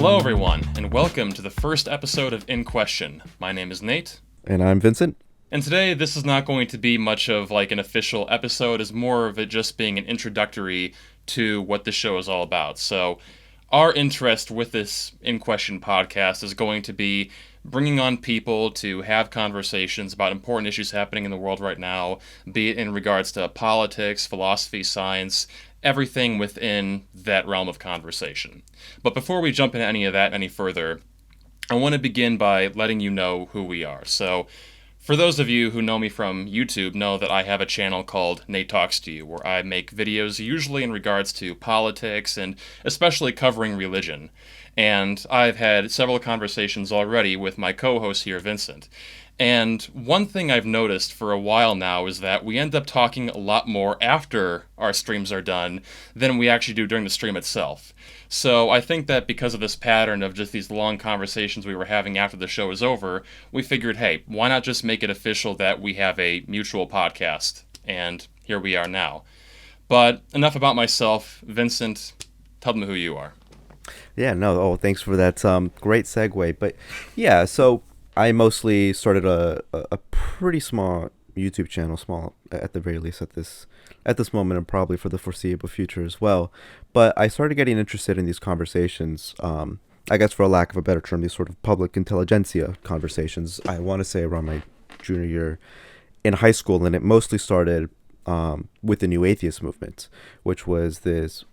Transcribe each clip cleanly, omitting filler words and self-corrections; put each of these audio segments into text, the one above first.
Hello, everyone, and welcome to the first episode of In Question. My name is Nate. And I'm Vincent. And today, this is not going to be much of like an official episode, as more of it just being an introductory to what the show is all about. So, our interest with this In Question podcast is going to be bringing on people to have conversations about important issues happening in the world right now, be it in regards to politics, philosophy, science, everything within that realm of conversation. But before we jump into any of that any further, I want to begin by letting you know who we are. So, for those of you who know me from YouTube, know that I have a channel called Nate Talks to You, where I make videos usually in regards to politics and especially covering religion. And I've had several conversations already with my co-host here, Vincent. And one thing I've noticed for a while now is that we end up talking a lot more after our streams are done than we actually do during the stream itself. So I think that because of this pattern of just these long conversations we were having after the show is over, we figured, hey, why not just make it official that we have a mutual podcast? And here we are now. But enough about myself. Vincent, tell them who you are. Yeah, no, thanks for that great segue. But yeah, so I mostly started a pretty small YouTube channel, small at the very least at this moment, and probably for the foreseeable future as well. But I started getting interested in these conversations. I guess, for a lack of a better term, these sort of public intelligentsia conversations. I want to say around my junior year in high school, and it mostly started with the New Atheist movement, which was this.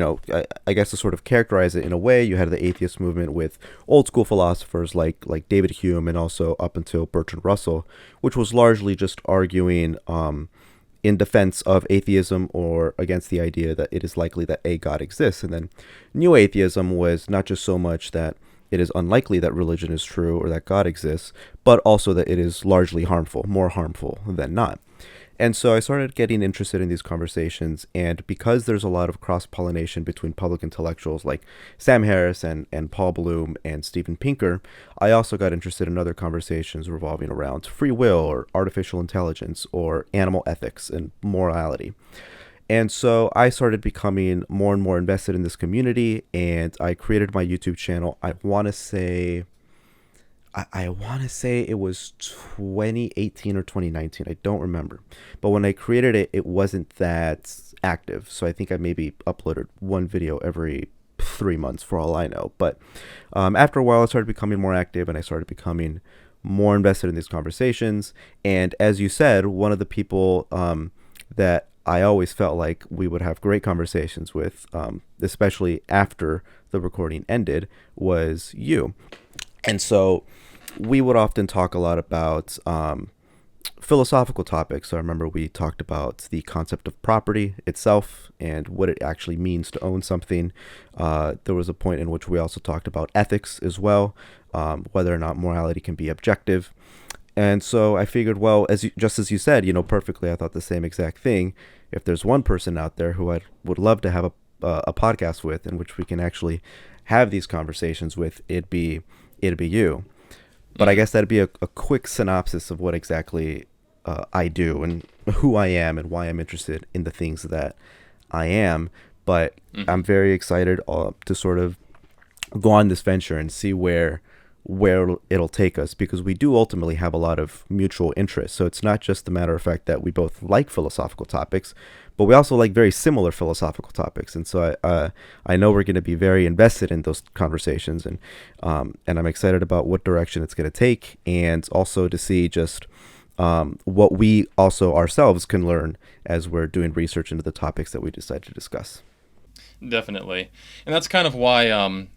I guess to sort of characterize it in a way, you had the atheist movement with old school philosophers like David Hume and also up until Bertrand Russell, which was largely just arguing in defense of atheism or against the idea that it is likely that a God exists. And then New Atheism was not just so much that it is unlikely that religion is true or that God exists, but also that it is largely harmful, more harmful than not. And so I started getting interested in these conversations, and because there's a lot of cross-pollination between public intellectuals like Sam Harris and Paul Bloom and Steven Pinker, I also got interested in other conversations revolving around free will or artificial intelligence or animal ethics and morality. And so I started becoming more and more invested in this community, and I created my YouTube channel. I want to say it was 2018 or 2019. I don't remember. But when I created it, it wasn't that active. So I think I maybe uploaded one video every 3 months for all I know. But after a while, I started becoming more active and I started becoming more invested in these conversations. And as you said, one of the people that I always felt like we would have great conversations with, especially after the recording ended, was you. And so we would often talk a lot about philosophical topics. So I remember we talked about the concept of property itself and what it actually means to own something. There was a point in which we also talked about ethics as well, whether or not morality can be objective. And so I figured, well, just as you said, perfectly, I thought the same exact thing. If there's one person out there who I would love to have a podcast with in which we can actually have these conversations with, it'd be you. But I guess that'd be a quick synopsis of what exactly I do and who I am and why I'm interested in the things that I am. But I'm very excited to sort of go on this venture and see where it'll take us, because we do ultimately have a lot of mutual interests. So it's not just the matter of fact that we both like philosophical topics, but we also like very similar philosophical topics. And so I know we're going to be very invested in those conversations, and I'm excited about what direction it's going to take, and also to see just what we also ourselves can learn as we're doing research into the topics that we decide to discuss. Definitely. And that's kind of why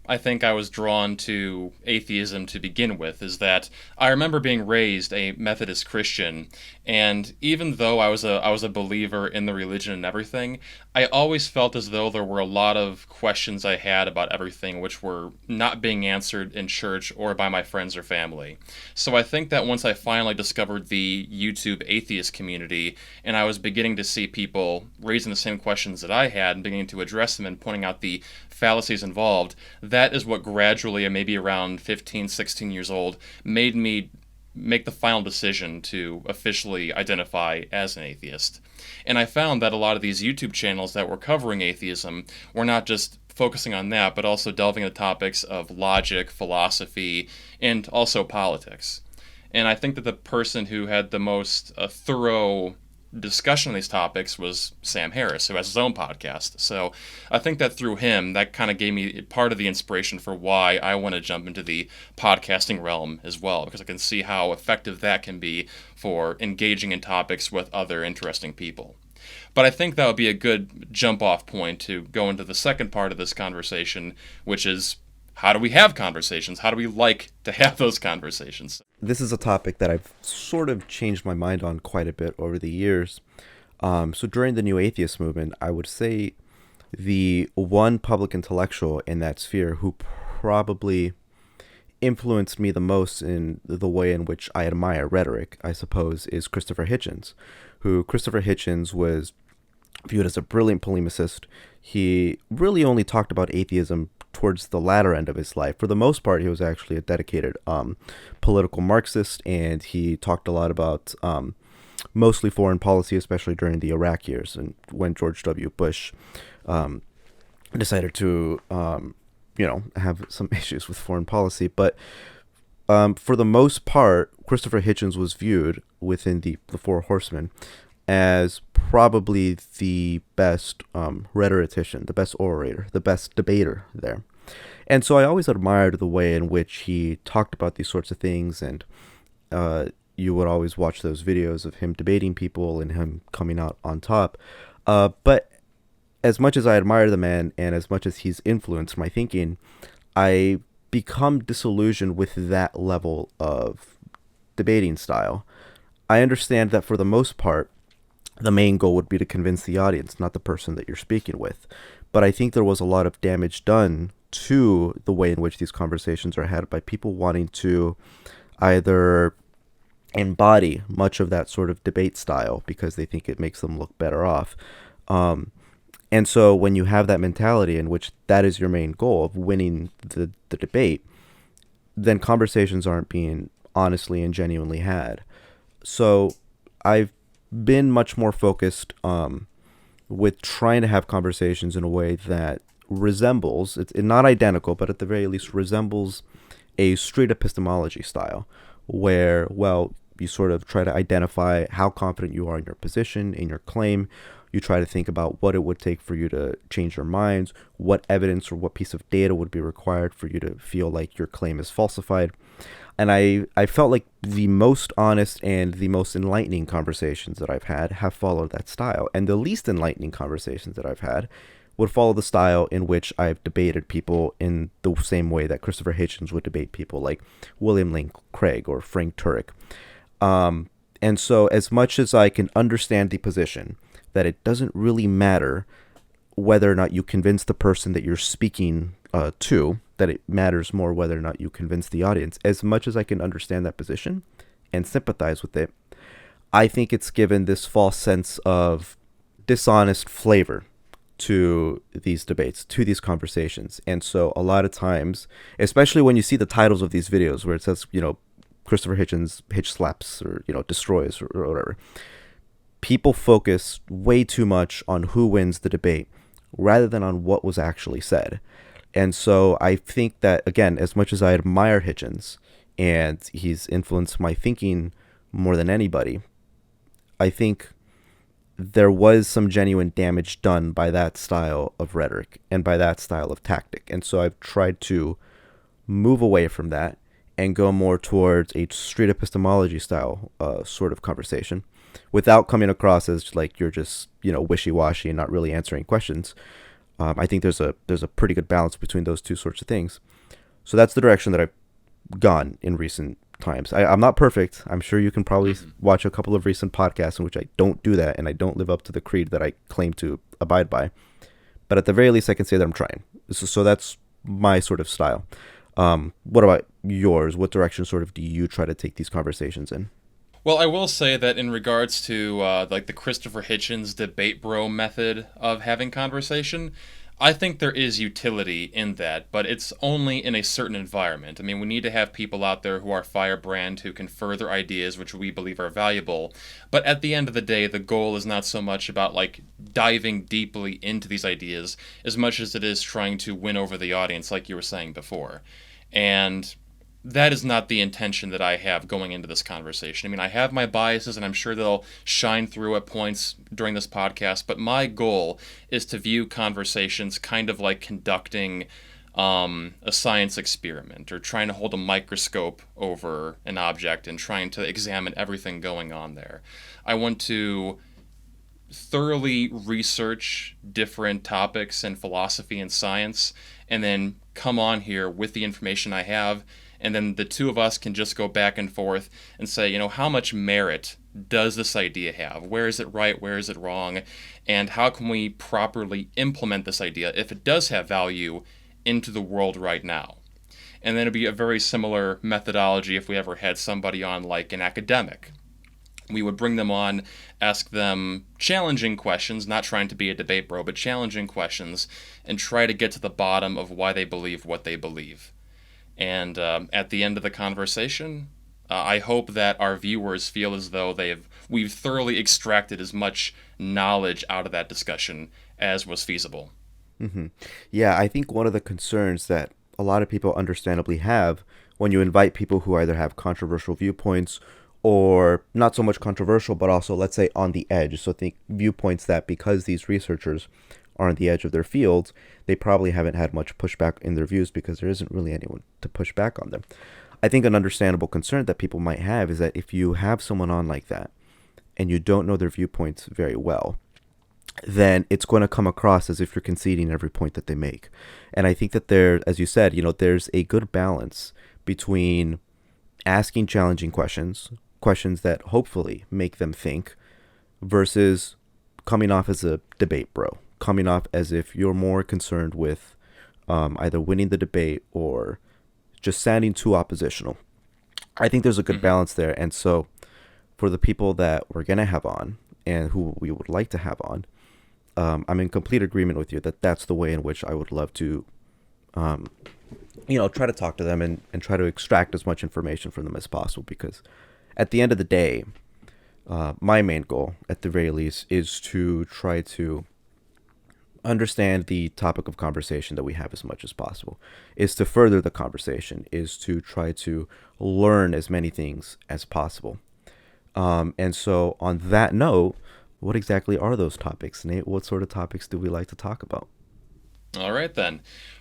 I think I was drawn to atheism to begin with, is that I remember being raised a Methodist Christian, and even though I was a believer in the religion and everything, I always felt as though there were a lot of questions I had about everything which were not being answered in church or by my friends or family. So I think that once I finally discovered the YouTube atheist community, and I was beginning to see people raising the same questions that I had and beginning to address them and pointing out the fallacies involved, that is what gradually, and maybe around 15, 16 years old, made me make the final decision to officially identify as an atheist. And I found that a lot of these YouTube channels that were covering atheism were not just focusing on that, but also delving into topics of logic, philosophy, and also politics. And I think that the person who had the most thorough discussion on these topics was Sam Harris, who has his own podcast. So I think that through him, that kind of gave me part of the inspiration for why I want to jump into the podcasting realm as well, because I can see how effective that can be for engaging in topics with other interesting people. But I think that would be a good jump off point to go into the second part of this conversation, which is how do we have conversations? How do we like to have those conversations? This is a topic that I've sort of changed my mind on quite a bit over the years. So during the New Atheist movement, I would say the one public intellectual in that sphere who probably influenced me the most in the way in which I admire rhetoric, I suppose, is Christopher Hitchens, who Christopher Hitchens was viewed as a brilliant polemicist. He really only talked about atheism towards the latter end of his life. For the most part, he was actually a dedicated political Marxist, and he talked a lot about mostly foreign policy, especially during the Iraq years and when George W. Bush decided to, have some issues with foreign policy. But for the most part, Christopher Hitchens was viewed within the Four Horsemen as probably the best rhetorician, the best orator, the best debater there. And so I always admired the way in which he talked about these sorts of things, and you would always watch those videos of him debating people and him coming out on top. But as much as I admire the man and as much as he's influenced my thinking, I become disillusioned with that level of debating style. I understand that for the most part, the main goal would be to convince the audience, not the person that you're speaking with. But I think there was a lot of damage done to the way in which these conversations are had by people wanting to either embody much of that sort of debate style because they think it makes them look better off. And so when you have that mentality in which that is your main goal of winning the debate, then conversations aren't being honestly and genuinely had. So I've been much more focused with trying to have conversations in a way that resembles, it's not identical, but at the very least resembles a street epistemology style where, well, you sort of try to identify how confident you are in your position, in your claim. You try to think about what it would take for you to change your minds, what evidence or what piece of data would be required for you to feel like your claim is falsified. And I felt like the most honest and the most enlightening conversations that I've had have followed that style. And the least enlightening conversations that I've had would follow the style in which I've debated people in the same way that Christopher Hitchens would debate people like William Lane Craig or Frank Turek. And so as much as I can understand the position that it doesn't really matter whether or not you convince the person that you're speaking to, that it matters more whether or not you convince the audience. As much as I can understand that position and sympathize with it, I think it's given this false sense of dishonest flavor to these debates, to these conversations. And so a lot of times, especially when you see the titles of these videos where it says, Christopher Hitchens Hitch slaps or, destroys or whatever, people focus way too much on who wins the debate rather than on what was actually said. And so I think that, again, as much as I admire Hitchens and he's influenced my thinking more than anybody, I think there was some genuine damage done by that style of rhetoric and by that style of tactic. And so I've tried to move away from that and go more towards a street epistemology style sort of conversation without coming across as like you're just, wishy-washy and not really answering questions. I think there's a pretty good balance between those two sorts of things. So that's the direction that I've gone in recent times. I'm not perfect. I'm sure you can probably watch a couple of recent podcasts in which I don't do that and I don't live up to the creed that I claim to abide by. But at the very least, I can say that I'm trying. So that's my sort of style. What about yours? What direction sort of do you try to take these conversations in? Well, I will say that in regards to like the Christopher Hitchens debate bro method of having conversation, I think there is utility in that, but it's only in a certain environment. I mean, we need to have people out there who are firebrand, who can further ideas which we believe are valuable. But at the end of the day, the goal is not so much about like diving deeply into these ideas as much as it is trying to win over the audience, like you were saying before. And that is not the intention that I have going into this conversation. I mean, I have my biases, and I'm sure they'll shine through at points during this podcast, but my goal is to view conversations kind of like conducting a science experiment or trying to hold a microscope over an object and trying to examine everything going on there. I want to thoroughly research different topics in philosophy and science and then come on here with the information I have, and then the two of us can just go back and forth and say, how much merit does this idea have? Where is it right? Where is it wrong? And how can we properly implement this idea, if it does have value, into the world right now? And then it'd be a very similar methodology if we ever had somebody on like an academic. We would bring them on, ask them challenging questions, not trying to be a debate bro, but challenging questions, and try to get to the bottom of why they believe what they believe. And at the end of the conversation, I hope that our viewers feel as though we've thoroughly extracted as much knowledge out of that discussion as was feasible. Hmm. Yeah, I think one of the concerns that a lot of people understandably have when you invite people who either have controversial viewpoints or not so much controversial, but also, let's say, on the edge. So think viewpoints that because these researchers are on the edge of their fields, they probably haven't had much pushback in their views because there isn't really anyone to push back on them. I think an understandable concern that people might have is that if you have someone on like that and you don't know their viewpoints very well, then it's going to come across as if you're conceding every point that they make. And I think that there, as you said, there's a good balance between asking challenging questions, questions that hopefully make them think, versus coming off as a debate bro, coming off as if you're more concerned with either winning the debate or just sounding too oppositional. I think there's a good balance there. And so for the people that we're going to have on and who we would like to have on, I'm in complete agreement with you that that's the way in which I would love to, try to talk to them and try to extract as much information from them as possible. Because at the end of the day, my main goal, at the very least, is to try to understand the topic of conversation that we have as much as possible, is to further the conversation, is to try to learn as many things as possible. And so on that note, what exactly are those topics, Nate? What sort of topics do we like to talk about? All right, then.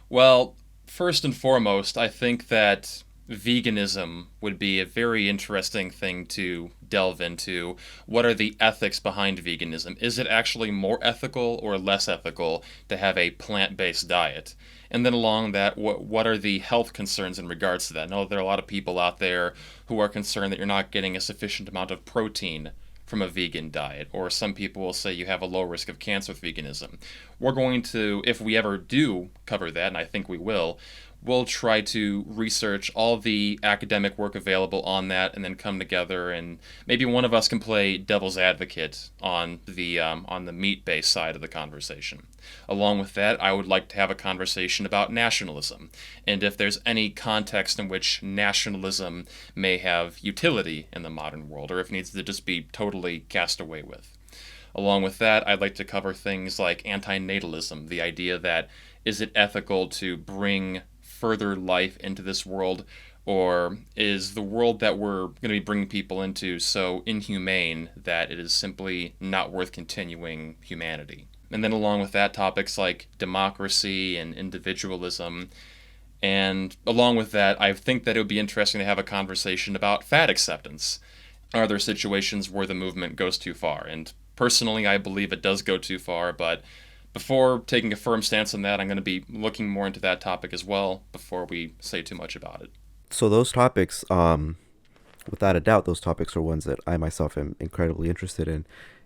Well, first and foremost, I think that veganism would be a very interesting thing to delve into. What are the ethics behind veganism? Is it actually more ethical or less ethical to have a plant-based diet? And then along that, what are the health concerns in regards to that? I know there are a lot of people out there who are concerned that you're not getting a sufficient amount of protein from a vegan diet, or some people will say you have a low risk of cancer with veganism. We're going to, if we ever do cover that, and I think we will, we'll try to research all the academic work available on that and then come together, and maybe one of us can play devil's advocate on the meat-based side of the conversation. Along with that, I would like to have a conversation about nationalism, and if there's any context in which nationalism may have utility in the modern world, or if it needs to just be totally cast away with. Along with that, I'd like to cover things like antinatalism, the idea that is it ethical to bring further life into this world, or is the world that we're going to be bringing people into so inhumane that it is simply not worth continuing humanity? And then along with that, topics like democracy and individualism. And along with that, I think that it would be interesting to have a conversation about fat acceptance. Are there situations where the movement goes too far? And personally, I believe it does go too far, but before taking a firm stance on that, I'm going to be looking more into that topic as well before we say too much about it. So those topics, without a doubt, those topics are ones that I myself am incredibly interested in,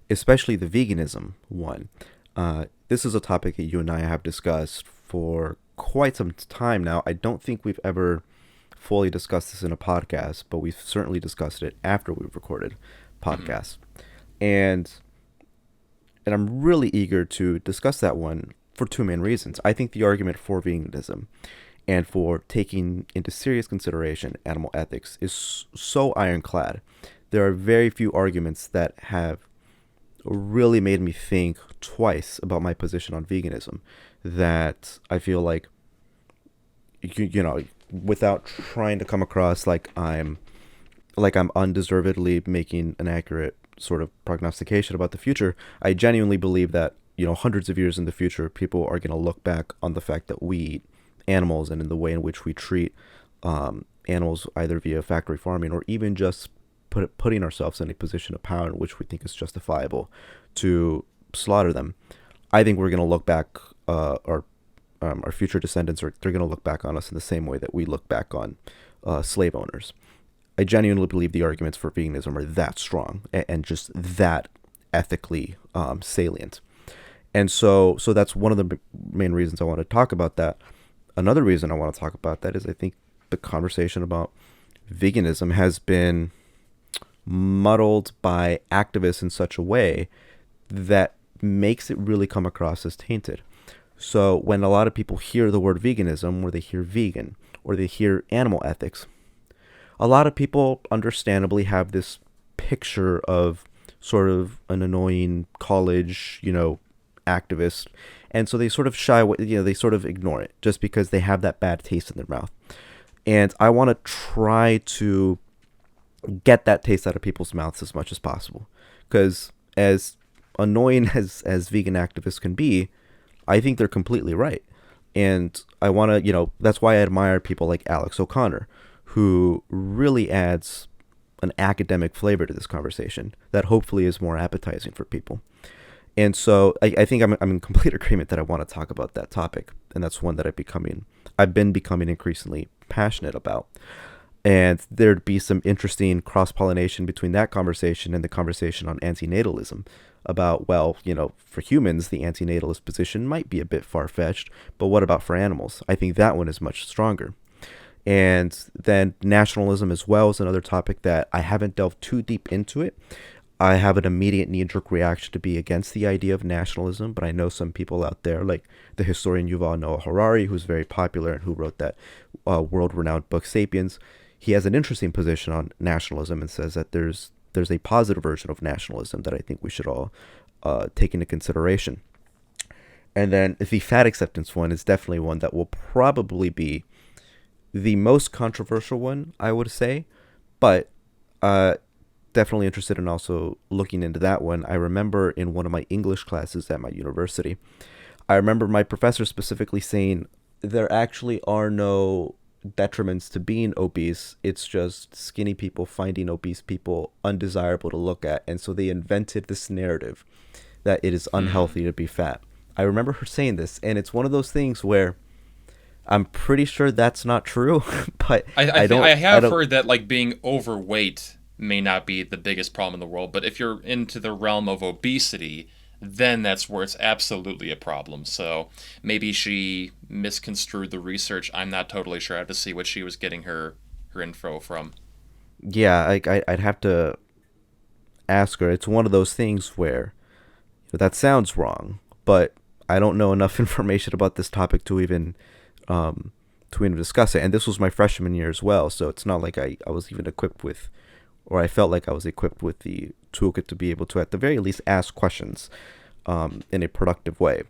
especially the veganism one. This is a topic that you and I have discussed for quite some time now. I don't think we've ever fully discussed this in a podcast, but we've certainly discussed it after we've recorded podcasts. And I'm really eager to discuss that one for two main reasons. I think the argument for veganism and for taking into serious consideration animal ethics is so ironclad. There are very few arguments that have really made me think twice about my position on veganism that I feel like, you know, without trying to come across like I'm undeservedly making an accurate sort of prognostication about the future. I genuinely believe that, hundreds of years in the future, people are going to look back on the fact that we eat animals and in the way in which we treat animals, either via factory farming or even just putting ourselves in a position of power in which we think is justifiable to slaughter them. I think we're going to look back, our future descendants they're going to look back on us in the same way that we look back on slave owners. I genuinely believe the arguments for veganism are that strong and just that ethically salient. And so that's one of the main reasons I want to talk about that. Another reason I want to talk about that is I think the conversation about veganism has been muddled by activists in such a way that makes it really come across as tainted. So when a lot of people hear the word veganism, or they hear vegan, or they hear animal ethics, a lot of people understandably have this picture of sort of an annoying college, activist. And so they sort of shy away, they sort of ignore it just because they have that bad taste in their mouth. And I want to try to get that taste out of people's mouths as much as possible. Because as annoying as vegan activists can be, I think they're completely right. And I want to, that's why I admire people like Alex O'Connor, who really adds an academic flavor to this conversation that hopefully is more appetizing for people. And so I think I'm in complete agreement that I want to talk about that topic. And that's one that I've been becoming increasingly passionate about. And there'd be some interesting cross-pollination between that conversation and the conversation on antinatalism about, well, for humans, the antinatalist position might be a bit far-fetched, but what about for animals? I think that one is much stronger. And then nationalism as well is another topic that I haven't delved too deep into it. I have an immediate knee-jerk reaction to be against the idea of nationalism, but I know some people out there, like the historian Yuval Noah Harari, who's very popular and who wrote that world-renowned book *Sapiens*. He has an interesting position on nationalism and says that there's a positive version of nationalism that I think we should all take into consideration. And then the fat acceptance one is definitely one that will probably be the most controversial one, I would say, but definitely interested in also looking into that one. I remember in one of my English classes at my university, I remember my professor specifically saying there actually are no detriments to being obese. It's just skinny people finding obese people undesirable to look at. And so they invented this narrative that it is unhealthy to be fat. I remember her saying this, and it's one of those things where I'm pretty sure that's not true, but I have heard that like being overweight may not be the biggest problem in the world, but if you're into the realm of obesity, then that's where it's absolutely a problem. So maybe she misconstrued the research. I'm not totally sure. I have to see what she was getting her info from. Yeah, I'd have to ask her. It's one of those things where that sounds wrong, but I don't know enough information about this topic to even discuss it. And this was my freshman year as well, so it's not like I was even equipped with, or I felt like I was equipped with the toolkit to be able to, at the very least, ask questions in a productive way.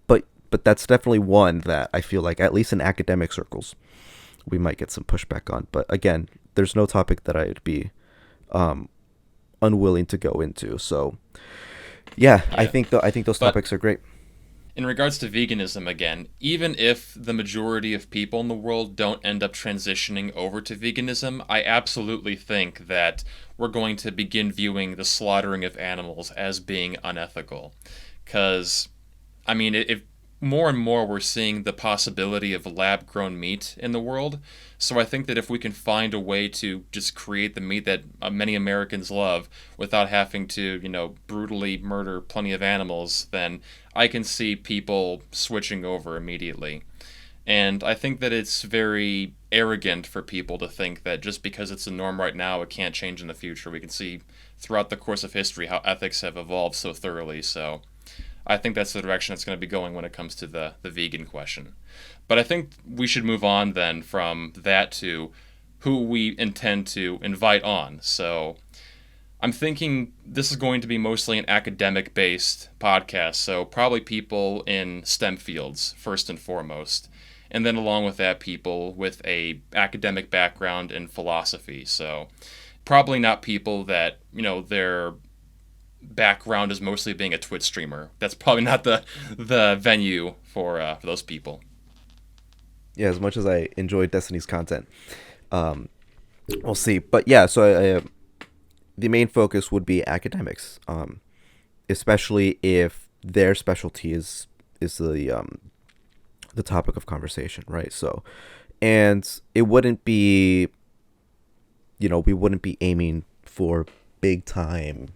But that's definitely one that I feel like, at least in academic circles, we might get some pushback on. But again, there's no topic that I'd be unwilling to go into. So, yeah. I think those topics are great. In regards to veganism, again, even if the majority of people in the world don't end up transitioning over to veganism, I absolutely think that we're going to begin viewing the slaughtering of animals as being unethical. Because, I mean, if more and more we're seeing the possibility of lab-grown meat in the world, so I think that if we can find a way to just create the meat that many Americans love without having to, brutally murder plenty of animals, then I can see people switching over immediately. And I think that it's very arrogant for people to think that just because it's a norm right now, it can't change in the future. We can see throughout the course of history how ethics have evolved so thoroughly. So I think that's the direction it's going to be going when it comes to the vegan question. But I think we should move on then from that to who we intend to invite on. So I'm thinking this is going to be mostly an academic based podcast, so probably people in STEM fields first and foremost. And then along with that, people with a academic background in philosophy. So probably not people that, their background is mostly being a Twitch streamer. That's probably not the venue for those people. Yeah, as much as I enjoy Destiny's content, um, we'll see. But yeah, so the main focus would be academics, especially if their specialty is the topic of conversation, right? So, and it wouldn't be, we wouldn't be aiming for big time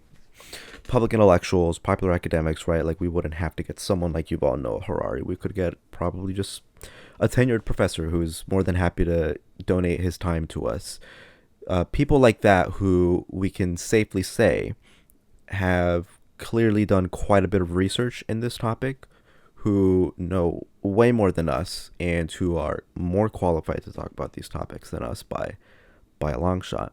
public intellectuals, popular academics, right? Like we wouldn't have to get someone like Yuval Noah Harari. We could get probably just a tenured professor who's more than happy to donate his time to us. People like that who we can safely say have clearly done quite a bit of research in this topic, who know way more than us and who are more qualified to talk about these topics than us by a long shot.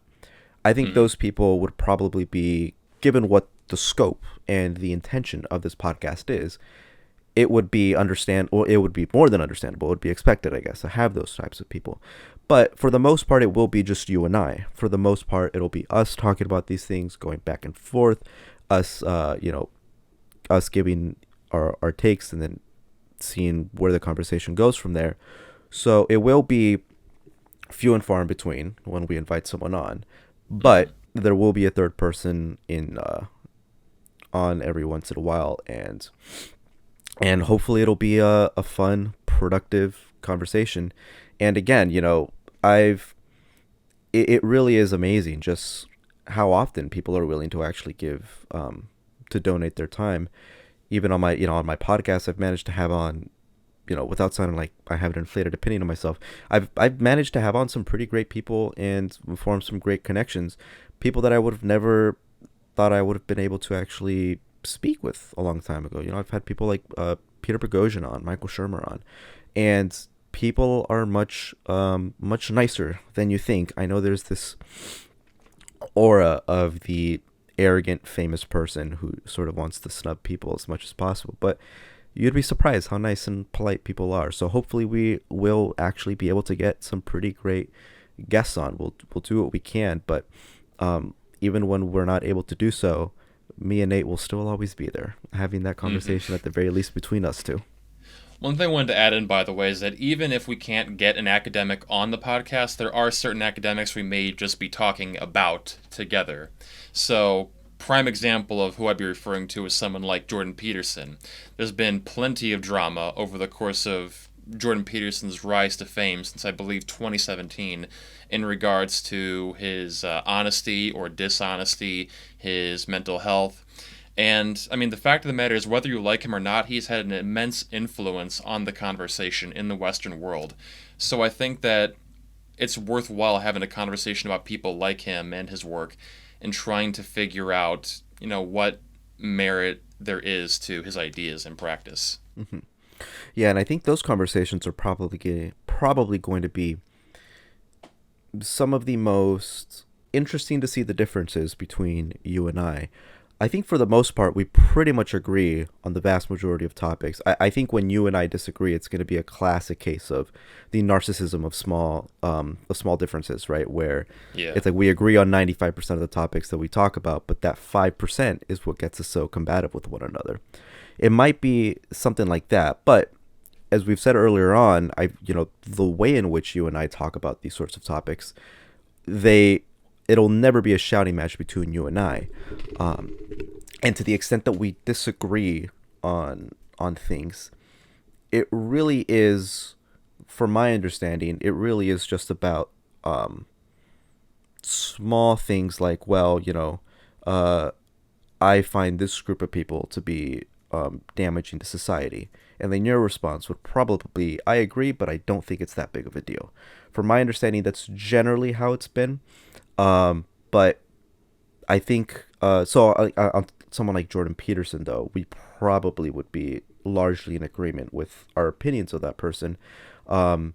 I think those people would probably be, given what the scope and the intention of this podcast is, it would be it would be more than understandable. It would be expected, I guess, to have those types of people. But for the most part, it will be just you and I. For the most part, it'll be us talking about these things, going back and forth, us, us giving our takes and then seeing where the conversation goes from there. So it will be few and far in between when we invite someone on, but there will be a third person on every once in a while, and hopefully it'll be a fun, productive conversation. And again, it really is amazing just how often people are willing to actually give to donate their time. Even on my on my podcast, I've managed to have on, without sounding like I have an inflated opinion of myself, I've managed to have on some pretty great people and form some great connections, people that I would have never thought I would have been able to actually speak with a long time ago. I've had people like Peter Boghossian on, Michael Shermer on, and people are much nicer than you think. I know there's this aura of the arrogant famous person who sort of wants to snub people as much as possible, but you'd be surprised how nice and polite people are. So hopefully we will actually be able to get some pretty great guests on. We'll do what we can, but even when we're not able to do so, me and Nate will still always be there, having that conversation at the very least between us two. One thing I wanted to add in, by the way, is that even if we can't get an academic on the podcast, there are certain academics we may just be talking about together. So, prime example of who I'd be referring to is someone like Jordan Peterson. There's been plenty of drama over the course of Jordan Peterson's rise to fame since, I believe, 2017 in regards to his honesty or dishonesty, his mental health. And, I mean, the fact of the matter is, whether you like him or not, he's had an immense influence on the conversation in the Western world. So I think that it's worthwhile having a conversation about people like him and his work and trying to figure out, what merit there is to his ideas in practice. Mm-hmm. Yeah, and I think those conversations are probably going to be some of the most interesting to see the differences between you and I. I think for the most part, we pretty much agree on the vast majority of topics. I think when you and I disagree, it's going to be a classic case of the narcissism of small differences, right? Where it's like we agree on 95% of the topics that we talk about, but that 5% is what gets us so combative with one another. It might be something like that, but as we've said earlier on, the way in which you and I talk about these sorts of topics, it'll never be a shouting match between you and I. And to the extent that we disagree on things, it really is, from my understanding, it really is just about small things like, I find this group of people to be damaging to society. And then your response would probably be, I agree, but I don't think it's that big of a deal. From my understanding, that's generally how it's been. But I think On someone like Jordan Peterson, though, we probably would be largely in agreement with our opinions of that person. Um,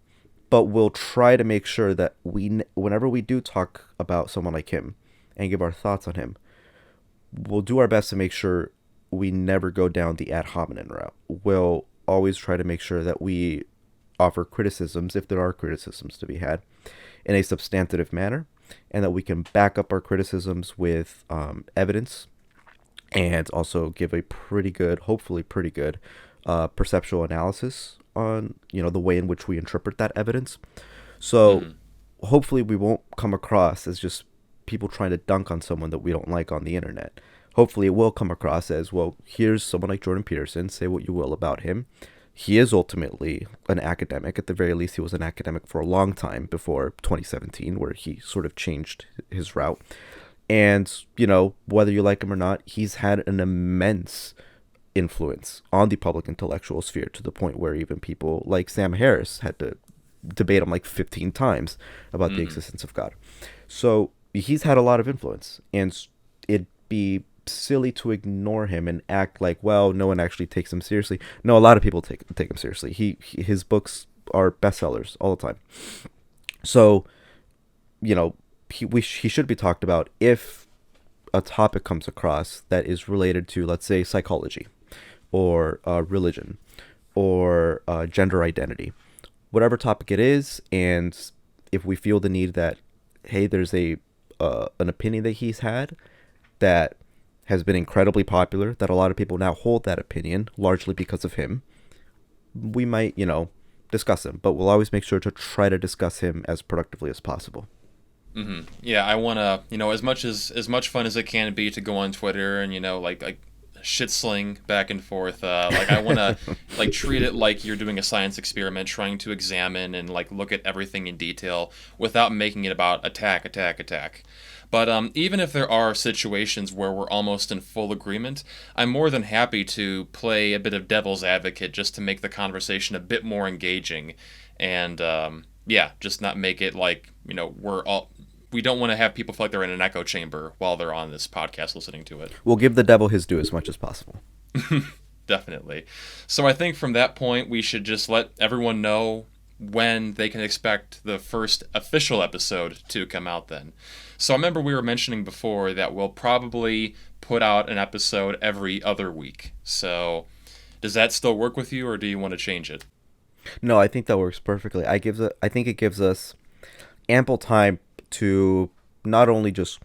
but we'll try to make sure that whenever we do talk about someone like him and give our thoughts on him, we'll do our best to make sure we never go down the ad hominem route. We'll always try to make sure that we offer criticisms, if there are criticisms to be had, in a substantive manner, and that we can back up our criticisms with evidence, and also give a pretty good, hopefully pretty good, perceptual analysis on the way in which we interpret that evidence. So hopefully we won't come across as just people trying to dunk on someone that we don't like on the internet. Hopefully it will come across as, well, here's someone like Jordan Peterson, say what you will about him. He is ultimately an academic. At the very least, he was an academic for a long time before 2017, where he sort of changed his route. And, whether you like him or not, he's had an immense influence on the public intellectual sphere, to the point where even people like Sam Harris had to debate him like 15 times about the existence of God. So he's had a lot of influence, and it'd be silly to ignore him and act like, well, no one actually takes him seriously. No, a lot of people take him seriously. His books are bestsellers all the time. So, he should be talked about if a topic comes across that is related to, let's say, psychology, or religion, or gender identity, whatever topic it is. And if we feel the need that, hey, there's an opinion that he's had that has been incredibly popular, that a lot of people now hold that opinion largely because of him, we might, discuss him. But we'll always make sure to try to discuss him as productively as possible. Yeah, I want to, as much fun as it can be to go on Twitter and, like shit sling back and forth. I want to treat it like you're doing a science experiment, trying to examine and look at everything in detail without making it about attack. But even if there are situations where we're almost in full agreement, I'm more than happy to play a bit of devil's advocate just to make the conversation a bit more engaging. And just not make it we don't want to have people feel like they're in an echo chamber while they're on this podcast listening to it. We'll give the devil his due as much as possible. Definitely. So I think from that point, we should just let everyone know when they can expect the first official episode to come out then. So I remember we were mentioning before that we'll probably put out an episode every other week. So does that still work with you, or do you want to change it? No, I think that works perfectly. I think it gives us ample time to not only just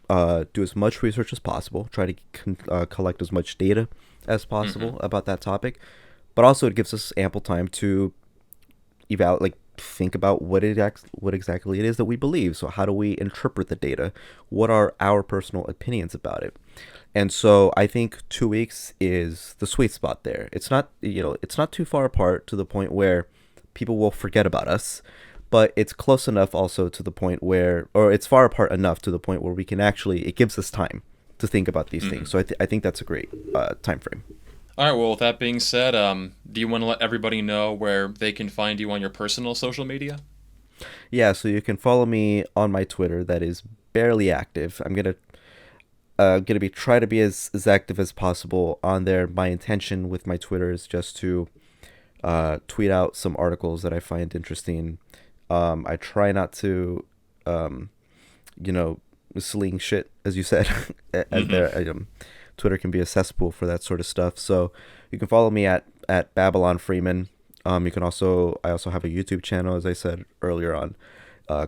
do as much research as possible, try to collect as much data as possible about that topic, but also it gives us ample time to think about what exactly it is that we believe. So how do we interpret the data? What are our personal opinions about it? And so I think 2 weeks is the sweet spot there. It's not too far apart to the point where people will forget about us, but it's close enough also to the point where, or it's far apart enough to the point where it gives us time to think about these things. So I think that's a great time frame. All right, well, with that being said, do you want to let everybody know where they can find you on your personal social media? Yeah, so you can follow me on my Twitter. That is barely active. I'm gonna try to be as active as possible on there. My intention with my Twitter is just to tweet out some articles that I find interesting. I try not to, sling shit, as you said, as Twitter can be a cesspool for that sort of stuff. So you can follow me at Babylon Freeman. I also have a YouTube channel, as I said earlier on,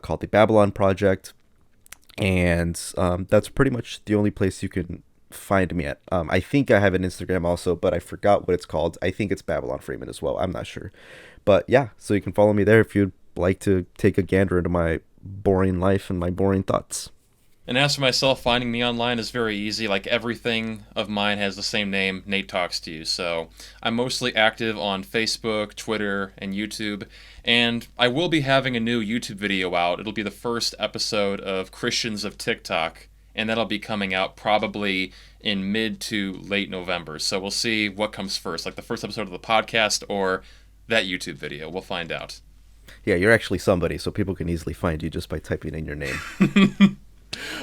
called the Babylon Project. And that's pretty much the only place you can find me at. I think I have an Instagram also, but I forgot what it's called. I think it's Babylon Freeman as well. I'm not sure. But yeah, so you can follow me there if you'd like to take a gander into my boring life and my boring thoughts. And as for myself, finding me online is very easy. Everything of mine has the same name, Nate Talks to You. So I'm mostly active on Facebook, Twitter, and YouTube. And I will be having a new YouTube video out. It'll be the first episode of Christians of TikTok. And that'll be coming out probably in mid to late November. So we'll see what comes first, the first episode of the podcast or that YouTube video. We'll find out. Yeah, you're actually somebody, so people can easily find you just by typing in your name.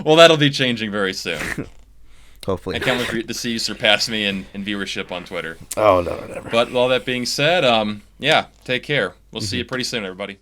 Well, that'll be changing very soon. Hopefully. I can't wait to see you surpass me in viewership on Twitter. Oh, no, never. But all that being said, yeah, take care. We'll see you pretty soon, everybody.